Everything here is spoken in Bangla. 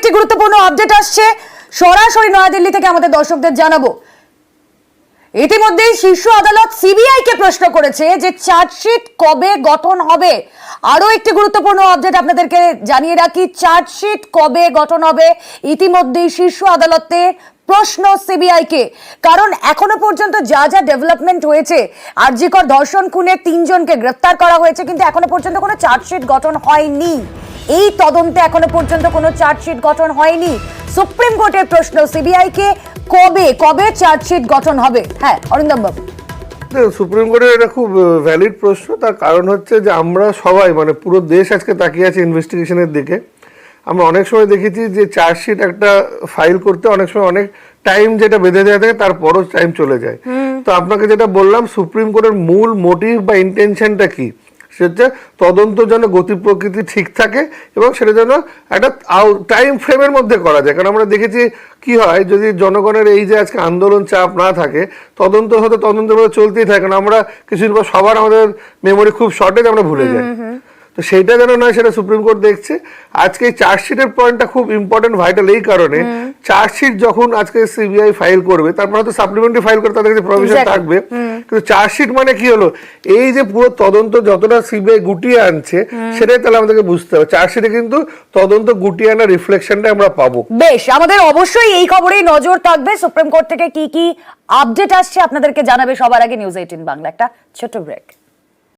একটি গুরুত্বপূর্ণ আপডেট আসছে সরাসরি নয়াদিল্লি থেকে আমাদের দর্শকদের জানাবো। ইতিমধ্যেই শীর্ষ আদালত সিবিআই কে প্রশ্ন করেছে যে চার্জশিট কবে গঠন হবে। আরো একটি গুরুত্বপূর্ণ আপডেট আপনাদেরকে জানিয়ে রাখি, চার্জশিট কবে গঠন হবে ইতিমধ্যেই শীর্ষ আদালতের প্রশ্ন সিবিআই কে। কারণ এখনো পর্যন্ত যা যা ডেভেলপমেন্ট হয়েছে, আরজিকর ধর্ষণ খুনে 3 জনকে গ্রেফতার করা হয়েছে, কিন্তু এখনো পর্যন্ত কোনো চার্জশিট গঠন হয়নি। এই তদন্তে এখনো পর্যন্ত কোনো চার্জশিট গঠন হয়নি। সুপ্রিম কোর্টের প্রশ্ন সিবিআই কে, কবে চার্জশিট গঠন হবে? হ্যাঁ অরিন্দম বাবু। সুপ্রিম কোর্টের এটা খুব ভ্যালিড প্রশ্ন। তার কারণ হচ্ছে যে আমরা সবাই মানে পুরো দেশ আজকে তাকিয়ে আছে ইনভেস্টিগেশনের দিকে। আমরা অনেক সময় দেখেছি যে চার্জশিট একটা ফাইল করতে অনেক সময় অনেক টাইম যেটা বেঁধে দেওয়া থাকে তারপরও টাইম চলে যায়। তো আপনাকে যেটা বললাম, সুপ্রিম কোর্টের মূল মোটিভ বা ইন্টেনশনটা কি, সেটা তদন্ত যেন গতি প্রকৃতি ঠিক থাকে এবং সেটা যেন একটা টাইম ফ্রেমের মধ্যে করা যায়। কারণ আমরা দেখেছি কি হয়, যদি জনগণের এই যে আজকে আন্দোলন চাপ না থাকে, তদন্ত হয়তো তদন্তের মধ্যে চলতেই থাকে না, আমরা কিছুদিন পর সবার আমাদের মেমোরি খুব শর্টেজ, আমরা ভুলে যাই। তো সেইটা যেন নয়, সেটা সুপ্রিম কোর্ট দেখছে। আজকে এই চার্জশিটের পয়েন্টটা খুব ইম্পর্টেন্ট, ভাইটাল এই কারণে, চার্জশিট যখন আজকে সিবিআই ফাইল করবে, তারপর হয়তো সাপ্লিমেন্টারি ফাইল করে তাদের কাছে প্রভিশন থাকবে, কিন্তু চার্জশিট মানে কি হলো, এই যে পুরো তদন্ত যতটা সিবিআই গুটিয়ে আনছে সেটাই তাহলে আমাদেরকে বুঝতে হবে। চার্জশিটে কিন্তু তদন্ত গুটিয়ে আনার রিফ্লেকশনটা আমরা পাবো। বেশ, আমাদের অবশ্যই এই খবরেই নজর থাকবে। সুপ্রিম কোর্ট থেকে কি কি আপডেট আসছে আপনাদেরকে জানাবে সবার আগে নিউজ 18 বাংলা। একটা ছোট ব্রেক।